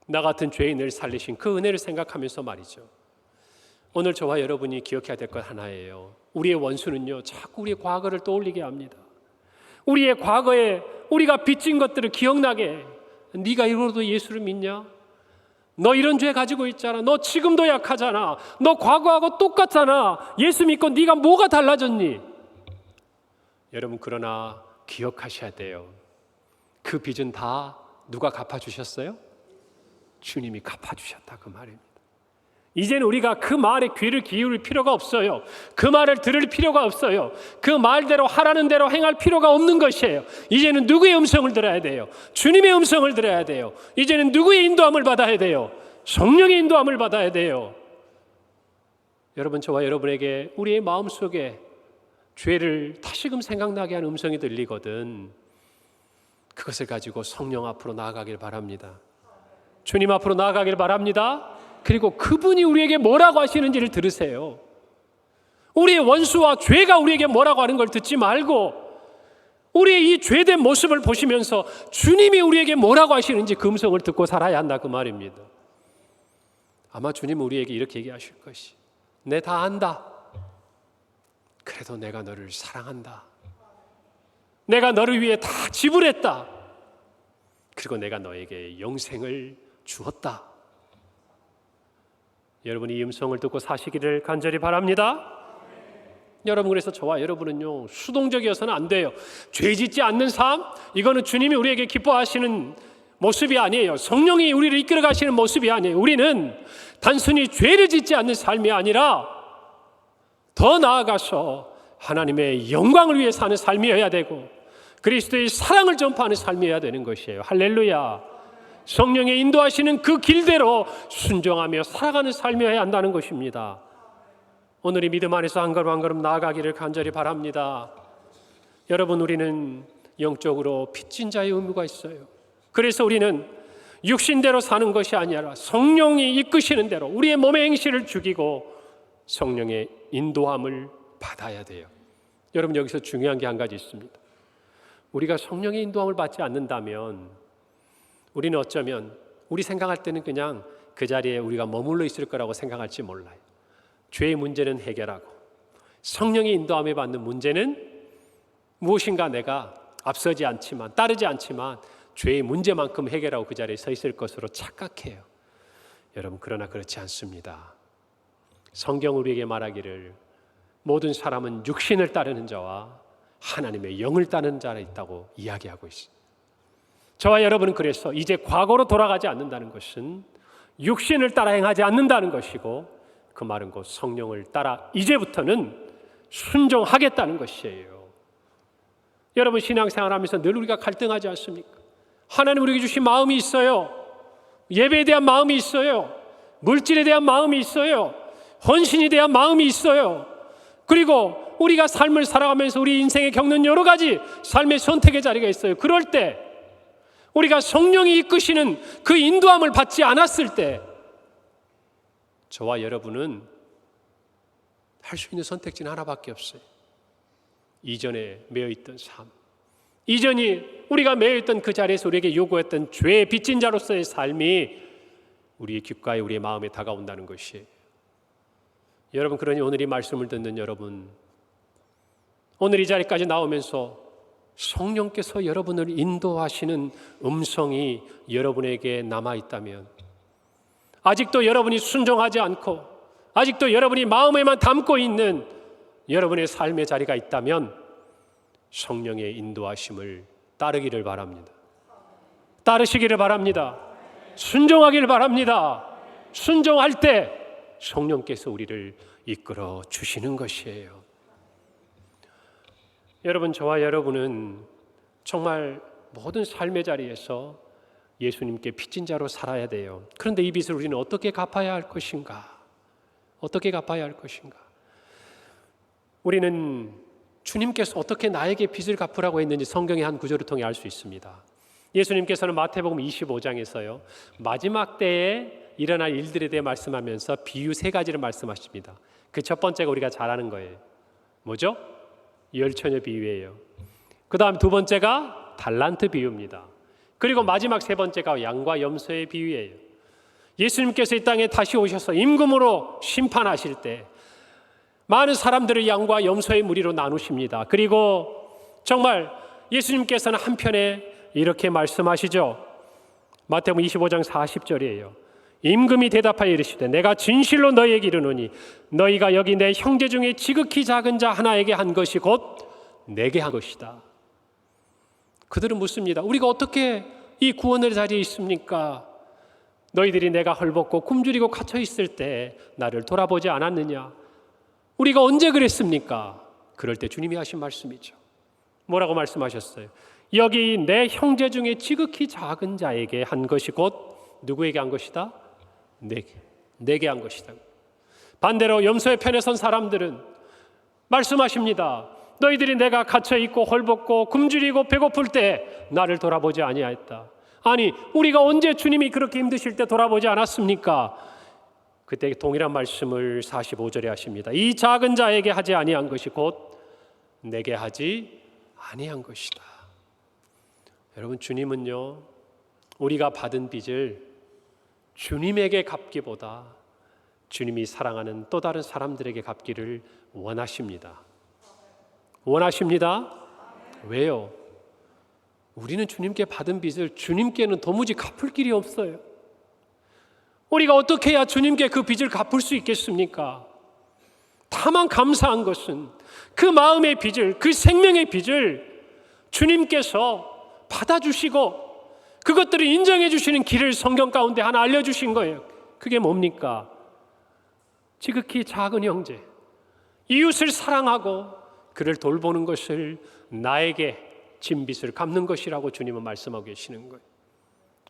Speaker 1: 나 같은 죄인을 살리신 그 은혜를 생각하면서 말이죠. 오늘 저와 여러분이 기억해야 될 것 하나예요. 우리의 원수는요, 자꾸 우리의 과거를 떠올리게 합니다. 우리의 과거에 우리가 빚진 것들을 기억나게, 네가 이러고도 예수를 믿냐? 너 이런 죄 가지고 있잖아. 너 지금도 약하잖아. 너 과거하고 똑같잖아. 예수 믿고 네가 뭐가 달라졌니? 여러분, 그러나 기억하셔야 돼요. 그 빚은 다 누가 갚아주셨어요? 주님이 갚아주셨다, 그 말입니다. 이제는 우리가 그 말에 귀를 기울일 필요가 없어요. 그 말을 들을 필요가 없어요. 그 말대로 하라는 대로 행할 필요가 없는 것이에요. 이제는 누구의 음성을 들어야 돼요? 주님의 음성을 들어야 돼요. 이제는 누구의 인도함을 받아야 돼요? 성령의 인도함을 받아야 돼요. 여러분, 저와 여러분에게 우리의 마음속에 죄를 다시금 생각나게 하는 음성이 들리거든, 그것을 가지고 성령 앞으로 나아가길 바랍니다. 주님 앞으로 나아가길 바랍니다. 그리고 그분이 우리에게 뭐라고 하시는지를 들으세요. 우리의 원수와 죄가 우리에게 뭐라고 하는 걸 듣지 말고 우리의 이 죄된 모습을 보시면서 주님이 우리에게 뭐라고 하시는지 그 음성을 듣고 살아야 한다, 그 말입니다. 아마 주님은 우리에게 이렇게 얘기하실 것이, 내 다 안다. 그래도 내가 너를 사랑한다. 내가 너를 위해 다 지불했다. 그리고 내가 너에게 영생을 주었다. 여러분이 이 음성을 듣고 사시기를 간절히 바랍니다. 여러분, 그래서 저와 여러분은요, 수동적이어서는 안 돼요. 죄 짓지 않는 삶, 이거는 주님이 우리에게 기뻐하시는 모습이 아니에요. 성령이 우리를 이끌어 가시는 모습이 아니에요. 우리는 단순히 죄를 짓지 않는 삶이 아니라 더 나아가서 하나님의 영광을 위해 사는 삶이어야 되고 그리스도의 사랑을 전파하는 삶이어야 되는 것이에요. 할렐루야. 성령의 인도하시는 그 길대로 순종하며 살아가는 삶이어야 한다는 것입니다. 오늘 이 믿음 안에서 한 걸음 한 걸음 나아가기를 간절히 바랍니다. 여러분, 우리는 영적으로 빚진 자의 의무가 있어요. 그래서 우리는 육신대로 사는 것이 아니라 성령이 이끄시는 대로 우리의 몸의 행실을 죽이고 성령의 인도함을 받아야 돼요. 여러분, 여기서 중요한 게 한 가지 있습니다. 우리가 성령의 인도함을 받지 않는다면 우리는 어쩌면 우리 생각할 때는 그냥 그 자리에 우리가 머물러 있을 거라고 생각할지 몰라요. 죄의 문제는 해결하고 성령의 인도함을 받는 문제는 무엇인가 내가 앞서지 않지만, 따르지 않지만 죄의 문제만큼 해결하고 그 자리에 서 있을 것으로 착각해요. 여러분, 그러나 그렇지 않습니다. 성경 우리에게 말하기를 모든 사람은 육신을 따르는 자와 하나님의 영을 따는 자가 있다고 이야기하고 있습니다. 저와 여러분은 그래서 이제 과거로 돌아가지 않는다는 것은 육신을 따라 행하지 않는다는 것이고, 그 말은 곧 성령을 따라 이제부터는 순종하겠다는 것이에요. 여러분, 신앙생활하면서 늘 우리가 갈등하지 않습니까? 하나님 우리에게 주신 마음이 있어요. 예배에 대한 마음이 있어요. 물질에 대한 마음이 있어요. 헌신에 대한 마음이 있어요. 그리고 우리가 삶을 살아가면서 우리 인생에 겪는 여러 가지 삶의 선택의 자리가 있어요. 그럴 때 우리가 성령이 이끄시는 그 인도함을 받지 않았을 때 저와 여러분은 할 수 있는 선택지는 하나밖에 없어요. 이전에 매여있던 삶, 이전이 우리가 매여있던 그 자리에서 우리에게 요구했던 죄의 빚진 자로서의 삶이 우리의 귓가에 우리의 마음에 다가온다는 것이에요. 여러분, 그러니 오늘 이 말씀을 듣는 여러분, 오늘 이 자리까지 나오면서 성령께서 여러분을 인도하시는 음성이 여러분에게 남아있다면, 아직도 여러분이 순종하지 않고 아직도 여러분이 마음에만 담고 있는 여러분의 삶의 자리가 있다면 성령의 인도하심을 따르기를 바랍니다. 따르시기를 바랍니다. 순종하기를 바랍니다. 순종할 때 성령께서 우리를 이끌어 주시는 것이에요. 여러분, 저와 여러분은 정말 모든 삶의 자리에서 예수님께 빚진 자로 살아야 돼요. 그런데 이 빚을 우리는 어떻게 갚아야 할 것인가? 어떻게 갚아야 할 것인가? 우리는 주님께서 어떻게 나에게 빚을 갚으라고 했는지 성경의 한 구절을 통해 알 수 있습니다. 예수님께서는 마태복음 25장에서요, 마지막 때에 일어날 일들에 대해 말씀하면서 비유 3가지를 말씀하십니다. 그 첫 번째가 우리가 잘 아는 거예요. 뭐죠? 열처녀 비유예요. 그 다음 2번째가 달란트 비유입니다. 그리고 마지막 3번째가 양과 염소의 비유예요. 예수님께서 이 땅에 다시 오셔서 임금으로 심판하실 때 많은 사람들을 양과 염소의 무리로 나누십니다. 그리고 정말 예수님께서는 한편에 이렇게 말씀하시죠. 마태복음 25장 40절이에요. 임금이 대답하여 이르시되 내가 진실로 너희에게 이르노니 너희가 여기 내 형제 중에 지극히 작은 자 하나에게 한 것이 곧 내게 한 것이다. 그들은 묻습니다. 우리가 어떻게 이 구원의 자리에 있습니까? 너희들이 내가 헐벗고 굶주리고 갇혀 있을 때 나를 돌아보지 않았느냐? 우리가 언제 그랬습니까? 그럴 때 주님이 하신 말씀이죠. 뭐라고 말씀하셨어요? 여기 내 형제 중에 지극히 작은 자에게 한 것이 곧 누구에게 한 것이다? 내게 한 것이다. 반대로 염소의 편에 선 사람들은 말씀하십니다. 너희들이 내가 갇혀 있고 헐벗고 굶주리고 배고플 때 나를 돌아보지 아니하였다. 아니, 우리가 언제 주님이 그렇게 힘드실 때 돌아보지 않았습니까? 그때 동일한 말씀을 45절에 하십니다. 이 작은 자에게 하지 아니한 것이 곧 내게 하지 아니한 것이다. 여러분, 주님은요, 우리가 받은 빚을 주님에게 갚기보다 주님이 사랑하는 또 다른 사람들에게 갚기를 원하십니다. 원하십니다. 왜요? 우리는 주님께 받은 빚을 주님께는 도무지 갚을 길이 없어요. 우리가 어떻게 해야 주님께 그 빚을 갚을 수 있겠습니까? 다만 감사한 것은 그 마음의 빚을, 그 생명의 빚을 주님께서 받아주시고 그것들을 인정해 주시는 길을 성경 가운데 하나 알려주신 거예요. 그게 뭡니까? 지극히 작은 형제, 이웃을 사랑하고 그를 돌보는 것을 나에게 진 빚을 갚는 것이라고 주님은 말씀하고 계시는 거예요.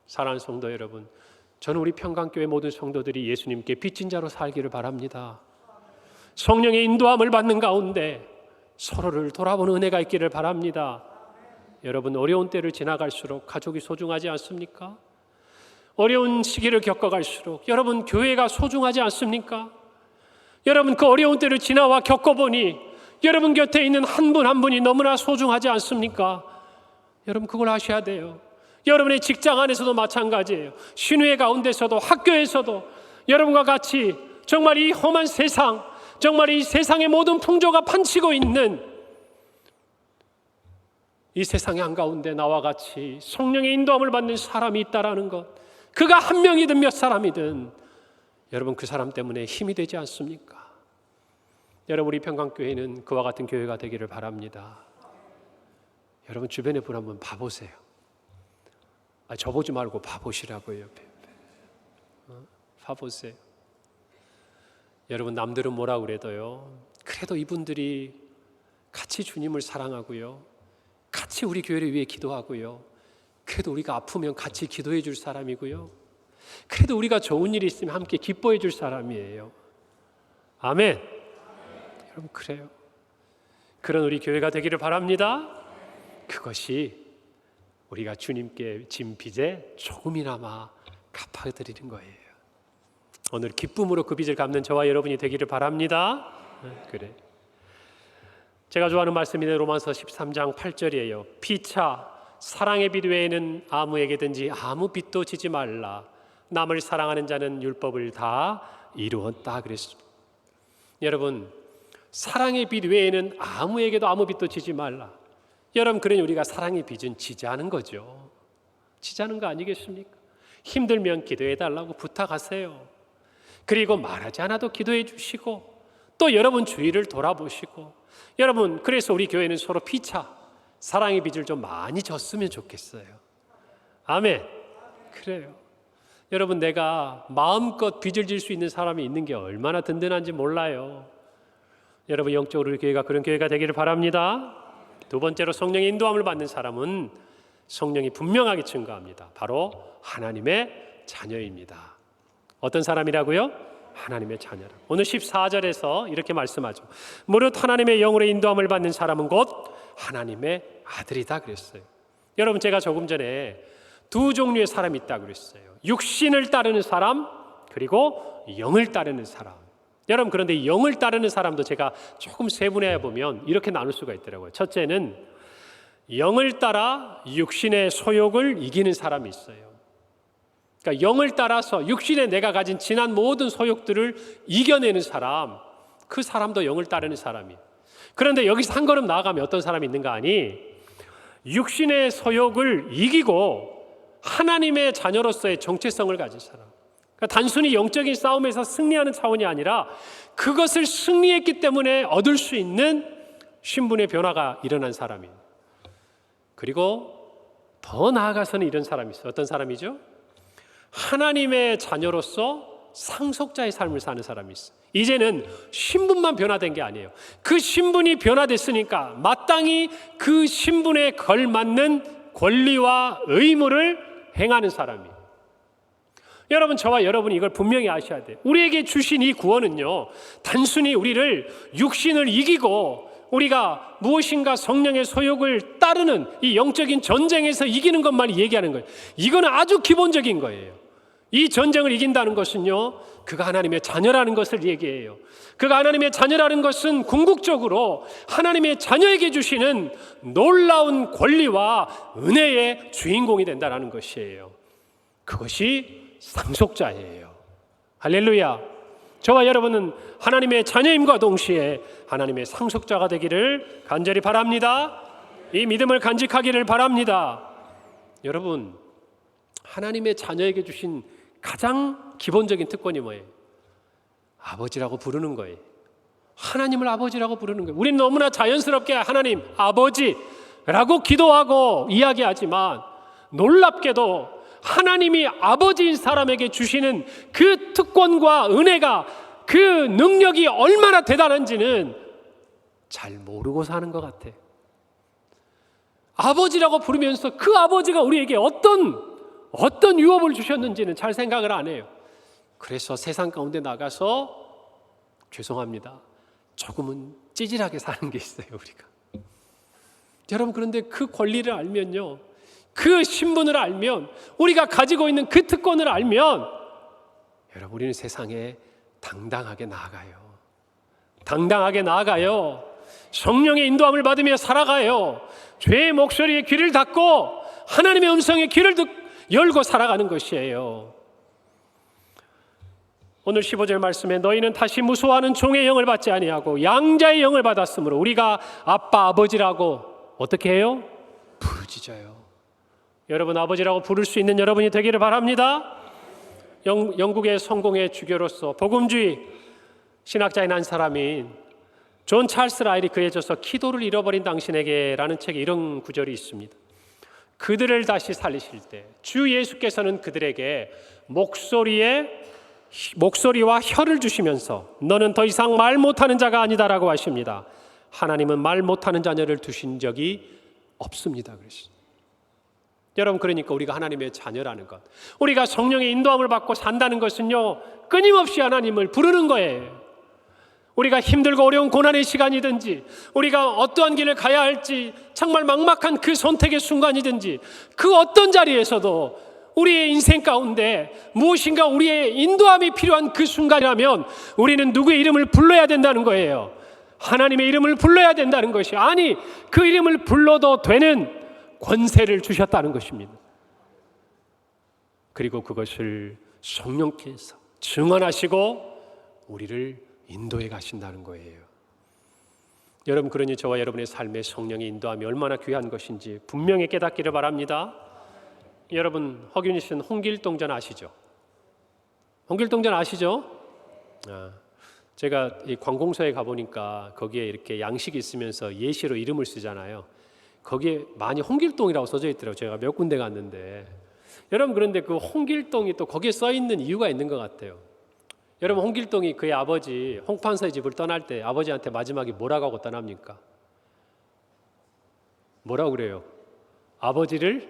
Speaker 1: 사랑하는 성도 여러분, 저는 우리 평강교회 모든 성도들이 예수님께 빚진 자로 살기를 바랍니다. 성령의 인도함을 받는 가운데 서로를 돌아보는 은혜가 있기를 바랍니다. 여러분, 어려운 때를 지나갈수록 가족이 소중하지 않습니까? 어려운 시기를 겪어갈수록 여러분, 교회가 소중하지 않습니까? 여러분, 그 어려운 때를 지나와 겪어보니 여러분 곁에 있는 한 분 한 분이 너무나 소중하지 않습니까? 여러분, 그걸 아셔야 돼요. 여러분의 직장 안에서도 마찬가지예요. 신우의 가운데서도, 학교에서도 여러분과 같이 정말 이 험한 세상, 정말 이 세상의 모든 풍조가 판치고 있는 이 세상의 한가운데 나와 같이 성령의 인도함을 받는 사람이 있다라는 것, 그가 한 명이든 몇 사람이든 여러분, 그 사람 때문에 힘이 되지 않습니까? 여러분, 우리 평강교회는 그와 같은 교회가 되기를 바랍니다. 여러분 주변의 분 한번 봐보세요. 저 보지 말고 봐보시라고요. 옆에. 봐보세요. 여러분 남들은 뭐라 그래도요, 그래도 이분들이 같이 주님을 사랑하고요, 같이 우리 교회를 위해 기도하고요, 그래도 우리가 아프면 같이 기도해 줄 사람이고요, 그래도 우리가 좋은 일이 있으면 함께 기뻐해 줄 사람이에요. 아멘. 여러분 그래요. 그런 우리 교회가 되기를 바랍니다. 그것이 우리가 주님께 진 빚에 조금이나마 갚아드리는 거예요. 오늘 기쁨으로 그 빚을 갚는 저와 여러분이 되기를 바랍니다. 그래. 제가 좋아하는 말씀이 로마서 13장 8절이에요. 피차 사랑의 빚 외에는 아무에게든지 아무 빚도 지지 말라. 남을 사랑하는 자는 율법을 다 이루었다 그랬습니다. 여러분, 사랑의 빚 외에는 아무에게도 아무 빚도 지지 말라. 여러분, 그러니 우리가 사랑의 빚은 지자는 거죠. 지자는 거 아니겠습니까? 힘들면 기도해 달라고 부탁하세요. 그리고 말하지 않아도 기도해 주시고, 또 여러분 주위를 돌아보시고, 여러분 그래서 우리 교회는 서로 피차 사랑의 빚을 좀 많이 졌으면 좋겠어요. 아멘. 그래요. 여러분, 내가 마음껏 빚을 질 수 있는 사람이 있는 게 얼마나 든든한지 몰라요. 여러분, 영적으로 우리 교회가 그런 교회가 되기를 바랍니다. 두 번째로, 성령의 인도함을 받는 사람은 성령이 분명하게 증거합니다. 바로 하나님의 자녀입니다. 어떤 사람이라고요? 하나님의 자녀라. 오늘 14절에서 이렇게 말씀하죠. 무릇 하나님의 영으로 인도함을 받는 사람은 곧 하나님의 아들이다 그랬어요. 여러분, 제가 조금 전에 두 종류의 사람이 있다고 그랬어요. 육신을 따르는 사람, 그리고 영을 따르는 사람. 여러분, 그런데 영을 따르는 사람도 제가 조금 세분화해 보면 이렇게 나눌 수가 있더라고요. 첫째는 영을 따라 육신의 소욕을 이기는 사람이 있어요. 그러니까 영을 따라서 육신에 내가 가진 지난 모든 소욕들을 이겨내는 사람, 그 사람도 영을 따르는 사람이에요. 그런데 여기서 한 걸음 나아가면 어떤 사람이 있는가 하니, 육신의 소욕을 이기고 하나님의 자녀로서의 정체성을 가진 사람. 그러니까 단순히 영적인 싸움에서 승리하는 차원이 아니라 그것을 승리했기 때문에 얻을 수 있는 신분의 변화가 일어난 사람이에요. 그리고 더 나아가서는 이런 사람이 있어요. 어떤 사람이죠? 하나님의 자녀로서 상속자의 삶을 사는 사람이 있어요. 이제는 신분만 변화된 게 아니에요. 그 신분이 변화됐으니까 마땅히 그 신분에 걸맞는 권리와 의무를 행하는 사람이에요. 여러분, 저와 여러분이 이걸 분명히 아셔야 돼요. 우리에게 주신 이 구원은요, 단순히 우리를 육신을 이기고 우리가 무엇인가 성령의 소욕을 따르는 이 영적인 전쟁에서 이기는 것만 얘기하는 거예요. 이거는 아주 기본적인 거예요. 이 전쟁을 이긴다는 것은요, 그가 하나님의 자녀라는 것을 얘기해요. 그가 하나님의 자녀라는 것은 궁극적으로 하나님의 자녀에게 주시는 놀라운 권리와 은혜의 주인공이 된다는 것이에요. 그것이 상속자예요. 할렐루야. 저와 여러분은 하나님의 자녀임과 동시에 하나님의 상속자가 되기를 간절히 바랍니다. 이 믿음을 간직하기를 바랍니다. 여러분, 하나님의 자녀에게 주신 가장 기본적인 특권이 뭐예요? 아버지라고 부르는 거예요. 하나님을 아버지라고 부르는 거예요. 우리는 너무나 자연스럽게 하나님 아버지라고 기도하고 이야기하지만, 놀랍게도 하나님이 아버지인 사람에게 주시는 그 특권과 은혜가, 그 능력이 얼마나 대단한지는 잘 모르고 사는 것 같아요. 아버지라고 부르면서 그 아버지가 우리에게 어떤 유업을 주셨는지는 잘 생각을 안 해요. 그래서 세상 가운데 나가서 죄송합니다, 조금은 찌질하게 사는 게 있어요, 우리가. 여러분, 그런데 그 권리를 알면요, 그 신분을 알면, 우리가 가지고 있는 그 특권을 알면, 여러분, 우리는 세상에 당당하게 나아가요. 당당하게 나아가요. 성령의 인도함을 받으며 살아가요. 죄의 목소리에 귀를 닫고 하나님의 음성에 귀를 열고 살아가는 것이에요. 오늘 15절 말씀에 너희는 다시 무수하는 종의 영을 받지 아니하고 양자의 영을 받았으므로 우리가 아빠 아버지라고 어떻게 해요? 부르짖어요. 여러분, 아버지라고 부를 수 있는 여러분이 되기를 바랍니다. 영국의 성공의 주교로서 복음주의 신학자인 한 사람이 존 찰스 라일이 그에 져서 기도를 잃어버린 당신에게라는 책에 이런 구절이 있습니다. 그들을 다시 살리실 때 주 예수께서는 그들에게 목소리와 혀를 주시면서 너는 더 이상 말 못하는 자가 아니다라고 하십니다. 하나님은 말 못하는 자녀를 두신 적이 없습니다. 그랬습니다. 여러분, 그러니까 우리가 하나님의 자녀라는 것, 우리가 성령의 인도함을 받고 산다는 것은요, 끊임없이 하나님을 부르는 거예요. 우리가 힘들고 어려운 고난의 시간이든지, 우리가 어떠한 길을 가야 할지 정말 막막한 그 선택의 순간이든지, 그 어떤 자리에서도 우리의 인생 가운데 무엇인가 우리의 인도함이 필요한 그 순간이라면 우리는 누구의 이름을 불러야 된다는 거예요. 하나님의 이름을 불러야 된다는 것이, 아니 그 이름을 불러도 되는 권세를 주셨다는 것입니다. 그리고 그것을 성령께서 증언하시고 우리를 인도해 가신다는 거예요. 여러분, 그러니 저와 여러분의 삶에 성령의 인도함이 얼마나 귀한 것인지 분명히 깨닫기를 바랍니다. 여러분, 허균이 씨는 홍길동전 아시죠? 홍길동전 아시죠? 제가 이 관공서에 가보니까 거기에 이렇게 양식이 있으면서 예시로 이름을 쓰잖아요. 거기에 많이 홍길동이라고 써져 있더라고요. 제가 몇 군데 갔는데. 여러분, 그런데 그 홍길동이 또 거기에 써 있는 이유가 있는 것 같아요. 여러분, 홍길동이 그의 아버지 홍판서의 집을 떠날 때 아버지한테 마지막에 뭐라고 하고 떠납니까? 뭐라고 그래요? 아버지를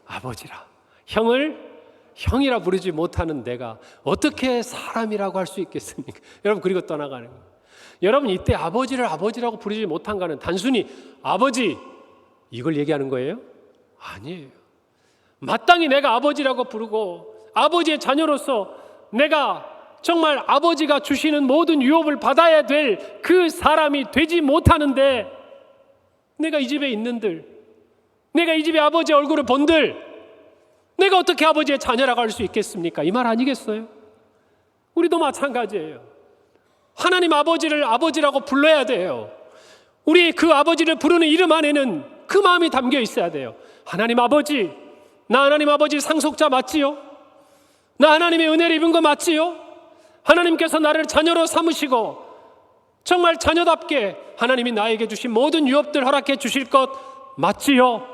Speaker 1: 아버지라, 형을 형이라 부르지 못하는 내가 어떻게 사람이라고 할 수 있겠습니까? 여러분, 그리고 떠나가는 거예요. 여러분, 이때 아버지를 아버지라고 부르지 못한 거는 단순히 아버지 이걸 얘기하는 거예요? 아니에요. 마땅히 내가 아버지라고 부르고 아버지의 자녀로서 내가 정말 아버지가 주시는 모든 유업을 받아야 될 그 사람이 되지 못하는데, 내가 이 집에 있는들, 내가 이 집에 아버지의 얼굴을 본들, 내가 어떻게 아버지의 자녀라고 할 수 있겠습니까? 이 말 아니겠어요? 우리도 마찬가지예요. 하나님 아버지를 아버지라고 불러야 돼요. 우리 그 아버지를 부르는 이름 안에는 그 마음이 담겨 있어야 돼요. 하나님 아버지, 나 하나님 아버지 상속자 맞지요? 나 하나님의 은혜를 입은 거 맞지요? 하나님께서 나를 자녀로 삼으시고 정말 자녀답게 하나님이 나에게 주신 모든 유업들 허락해 주실 것 맞지요?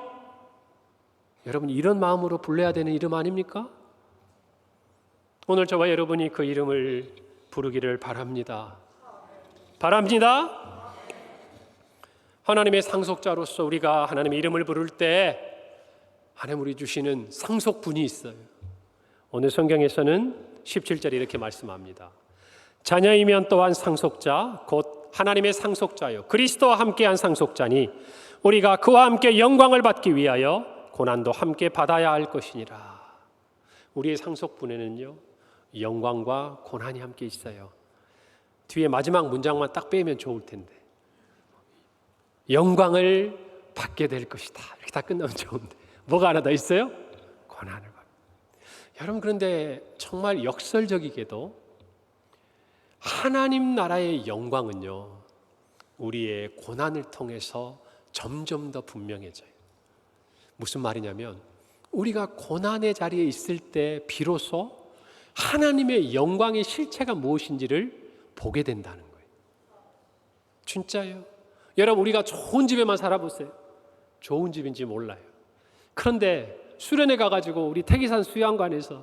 Speaker 1: 여러분, 이런 마음으로 불러야 되는 이름 아닙니까? 오늘 저와 여러분이 그 이름을 부르기를 바랍니다. 바랍니다. 하나님의 상속자로서 우리가 하나님의 이름을 부를 때 하나님 우리 주시는 상속분이 있어요. 오늘 성경에서는 17절에 이렇게 말씀합니다. 자녀이면 또한 상속자, 곧 하나님의 상속자요 그리스도와 함께한 상속자니 우리가 그와 함께 영광을 받기 위하여 고난도 함께 받아야 할 것이니라. 우리의 상속분에는요, 영광과 고난이 함께 있어요. 뒤에 마지막 문장만 딱 빼면 좋을 텐데, 영광을 받게 될 것이다, 이렇게 다 끝나면 좋은데 뭐가 하나 더 있어요? 고난을 받. 여러분, 그런데 정말 역설적이게도 하나님 나라의 영광은요, 우리의 고난을 통해서 점점 더 분명해져요. 무슨 말이냐면, 우리가 고난의 자리에 있을 때 비로소 하나님의 영광의 실체가 무엇인지를 보게 된다는 거예요. 진짜요. 여러분, 우리가 좋은 집에만 살아보세요. 좋은 집인지 몰라요. 그런데 수련회 가가지고 우리 태기산 수양관에서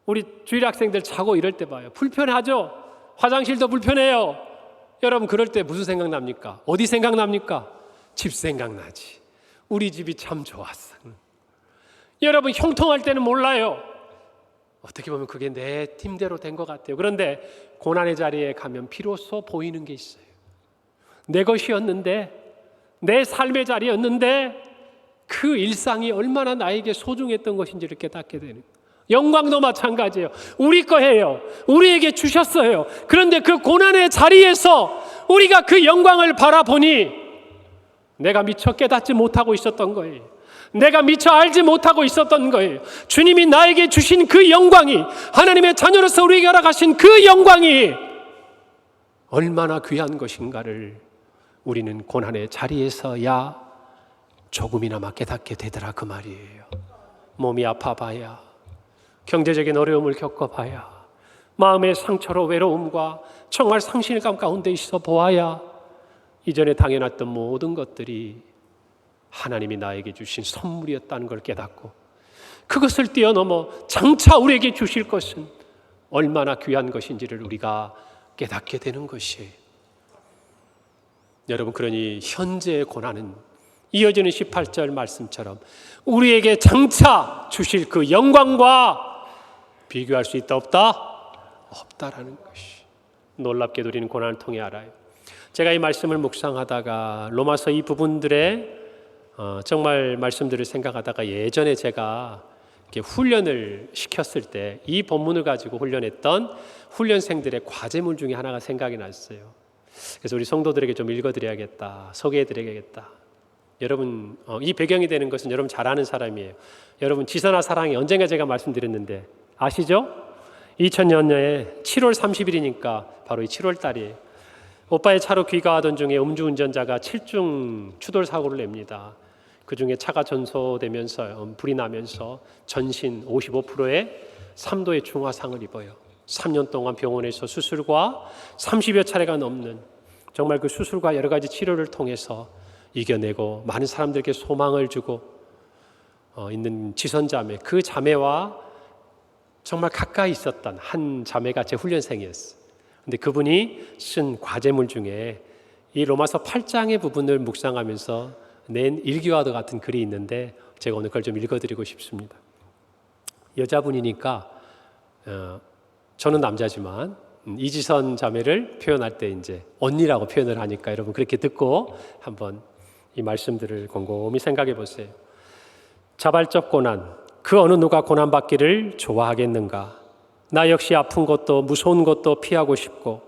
Speaker 1: 우리 주일 학생들 자고 이럴 때 봐요. 불편하죠? 화장실도 불편해요. 여러분, 그럴 때 무슨 생각납니까? 어디 생각납니까? 집 생각나지. 우리 집이 참 좋았어. 여러분, 형통할 때는 몰라요. 어떻게 보면 그게 내 팀대로 된 것 같아요. 그런데 고난의 자리에 가면 비로소 보이는 게 있어요. 내 것이었는데, 내 삶의 자리였는데 그 일상이 얼마나 나에게 소중했던 것인지를 깨닫게 되는 거예요. 영광도 마찬가지예요. 우리 거예요. 우리에게 주셨어요. 그런데 그 고난의 자리에서 우리가 그 영광을 바라보니 내가 미처 깨닫지 못하고 있었던 거예요. 내가 미처 알지 못하고 있었던 거예요. 주님이 나에게 주신 그 영광이, 하나님의 자녀로서 우리에게 허락하신 그 영광이 얼마나 귀한 것인가를 우리는 고난의 자리에서야 조금이나마 깨닫게 되더라, 그 말이에요. 몸이 아파봐야, 경제적인 어려움을 겪어봐야, 마음의 상처로 외로움과 정말 상실감 가운데 있어 보아야 이전에 당해놨던 모든 것들이 하나님이 나에게 주신 선물이었다는 걸 깨닫고 그것을 뛰어넘어 장차 우리에게 주실 것은 얼마나 귀한 것인지를 우리가 깨닫게 되는 것이에요. 여러분, 그러니 현재의 고난은 이어지는 18절 말씀처럼 우리에게 장차 주실 그 영광과 비교할 수 있다 없다? 없다라는 것이 놀랍게도 우리는 고난을 통해 알아요. 제가 이 말씀을 묵상하다가 로마서 이 부분들의 정말 말씀들을 생각하다가 예전에 제가 이렇게 훈련을 시켰을 때 이 본문을 가지고 훈련했던 훈련생들의 과제물 중에 하나가 생각이 났어요. 그래서 우리 성도들에게 좀 읽어드려야겠다, 소개해드려야겠다. 여러분, 이 배경이 되는 것은 여러분 잘 아는 사람이에요. 여러분, 지선아 사랑이 언젠가 제가 말씀드렸는데 아시죠? 2000년에 7월 30일이니까 바로 이 7월 달이에요. 오빠의 차로 귀가하던 중에 음주운전자가 7중 추돌 사고를 냅니다. 그 중에 차가 전소되면서 불이 나면서 전신 55%의 3도의 중화상을 입어요. 3년 동안 병원에서 수술과 30여 차례가 넘는 정말 그 수술과 여러 가지 치료를 통해서 이겨내고 많은 사람들에게 소망을 주고 있는 지선자매, 그 자매와 정말 가까이 있었던 한 자매가 제 훈련생이었어요. 근데 그분이 쓴 과제물 중에 이 로마서 8장의 부분을 묵상하면서 낸 일기와도 같은 글이 있는데 제가 오늘 그걸 좀 읽어드리고 싶습니다. 여자분이니까 저는 남자지만 이지선 자매를 표현할 때 이제 언니라고 표현을 하니까 여러분 그렇게 듣고 한번 이 말씀들을 곰곰이 생각해 보세요. 자발적 고난, 그 어느 누가 고난받기를 좋아하겠는가? 나 역시 아픈 것도 무서운 것도 피하고 싶고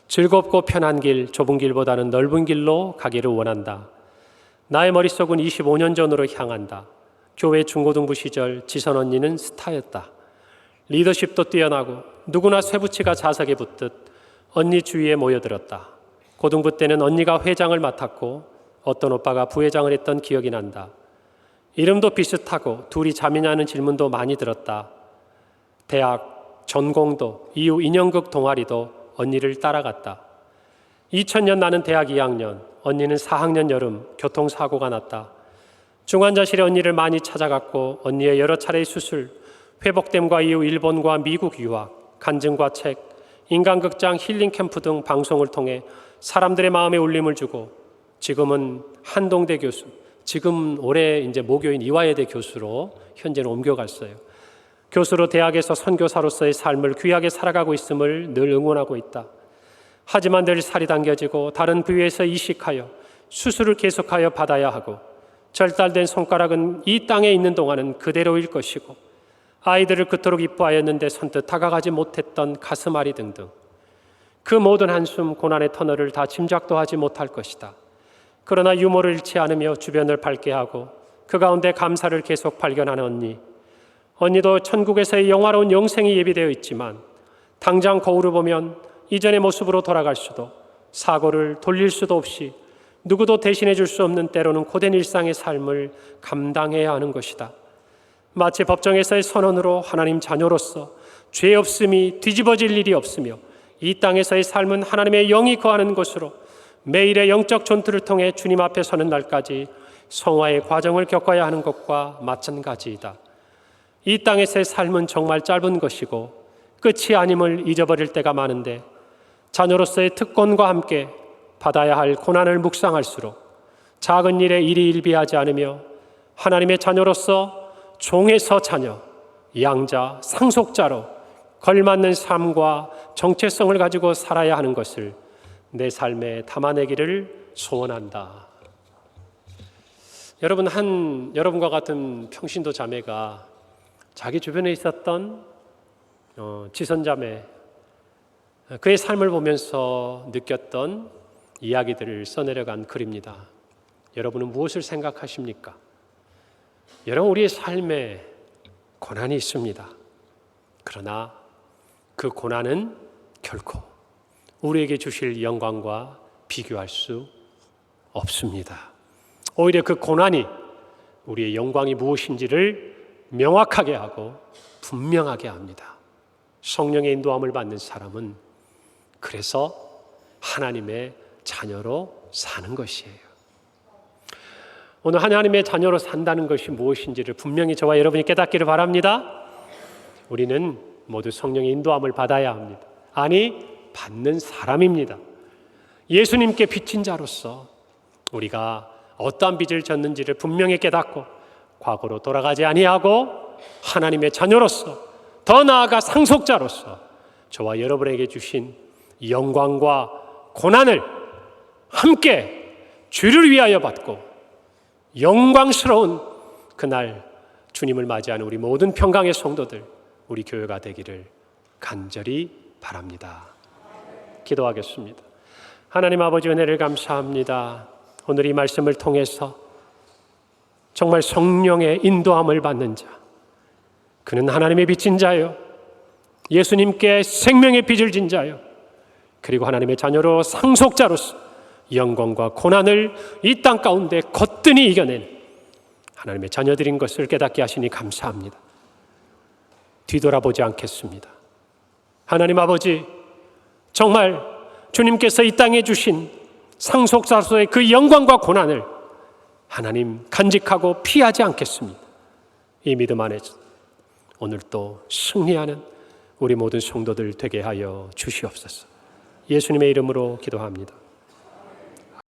Speaker 1: 즐겁고 편한 길, 좁은 길보다는 넓은 길로 가기를 원한다. 나의 머릿속은 25년 전으로 향한다. 교회 중고등부 시절 지선 언니는 스타였다. 리더십도 뛰어나고 누구나 쇠붙이가 자석에 붙듯 언니 주위에 모여들었다. 고등부 때는 언니가 회장을 맡았고 어떤 오빠가 부회장을 했던 기억이 난다. 이름도 비슷하고 둘이 자매냐는 질문도 많이 들었다. 대학, 전공도, 이후 인형극 동아리도 언니를 따라갔다. 2000년 나는 대학 2학년, 언니는 4학년 여름 교통사고가 났다. 중환자실에 언니를 많이 찾아갔고 언니의 여러 차례의 수술, 회복됨과 이후 일본과 미국 유학, 간증과 책, 인간극장, 힐링 캠프 등 방송을 통해 사람들의 마음에 울림을 주고 지금은 한동대 교수, 지금 올해 이제 모교인 이화여대 교수로 현재는 옮겨갔어요. 교수로 대학에서 선교사로서의 삶을 귀하게 살아가고 있음을 늘 응원하고 있다. 하지만 늘 살이 당겨지고 다른 부위에서 이식하여 수술을 계속하여 받아야 하고 절달된 손가락은 이 땅에 있는 동안은 그대로일 것이고 아이들을 그토록 이뻐하였는데 선뜻 다가가지 못했던 가슴앓이 등등 그 모든 한숨, 고난의 터널을 다 짐작도 하지 못할 것이다. 그러나 유머를 잃지 않으며 주변을 밝게 하고 그 가운데 감사를 계속 발견하는 언니도 천국에서의 영화로운 영생이 예비되어 있지만 당장 거울을 보면 이전의 모습으로 돌아갈 수도 사고를 돌릴 수도 없이 누구도 대신해 줄 수 없는 때로는 고된 일상의 삶을 감당해야 하는 것이다. 마치 법정에서의 선언으로 하나님 자녀로서 죄 없음이 뒤집어질 일이 없으며 이 땅에서의 삶은 하나님의 영이 거하는 곳으로 매일의 영적 전투를 통해 주님 앞에 서는 날까지 성화의 과정을 겪어야 하는 것과 마찬가지이다. 이 땅에서의 삶은 정말 짧은 것이고 끝이 아님을 잊어버릴 때가 많은데 자녀로서의 특권과 함께 받아야 할 고난을 묵상할수록 작은 일에 일희일비하지 않으며 하나님의 자녀로서 종에서 자녀, 양자, 상속자로 걸맞는 삶과 정체성을 가지고 살아야 하는 것을 내 삶에 담아내기를 소원한다. 여러분과 같은 평신도 자매가 자기 주변에 있었던 지선자매, 그의 삶을 보면서 느꼈던 이야기들을 써내려간 글입니다. 여러분은 무엇을 생각하십니까? 여러분, 우리의 삶에 고난이 있습니다. 그러나 그 고난은 결코 우리에게 주실 영광과 비교할 수 없습니다. 오히려 그 고난이 우리의 영광이 무엇인지를 명확하게 하고 분명하게 합니다. 성령의 인도함을 받는 사람은 그래서 하나님의 자녀로 사는 것이에요. 오늘 하나님의 자녀로 산다는 것이 무엇인지를 분명히 저와 여러분이 깨닫기를 바랍니다. 우리는 모두 성령의 인도함을 받아야 합니다. 아니, 받는 사람입니다. 예수님께 빚진 자로서 우리가 어떠한 빚을 졌는지를 분명히 깨닫고 과거로 돌아가지 아니하고 하나님의 자녀로서, 더 나아가 상속자로서 저와 여러분에게 주신 영광과 고난을 함께 주를 위하여 받고 영광스러운 그날 주님을 맞이하는 우리 모든 평강의 성도들, 우리 교회가 되기를 간절히 바랍니다. 기도하겠습니다. 하나님 아버지, 은혜를 감사합니다. 오늘 이 말씀을 통해서 정말 성령의 인도함을 받는 자, 그는 하나님의 빚진 자요, 예수님께 생명의 빚을 진 자요, 그리고 하나님의 자녀로 상속자로서 영광과 고난을 이 땅 가운데 거뜬히 이겨낸 하나님의 자녀들인 것을 깨닫게 하시니 감사합니다. 뒤돌아보지 않겠습니다. 하나님 아버지, 정말 주님께서 이 땅에 주신 상속자로서의 그 영광과 고난을 하나님 간직하고 피하지 않겠습니다. 이 믿음 안에서 오늘 또 승리하는 우리 모든 성도들 되게 하여 주시옵소서. 예수님의 이름으로 기도합니다.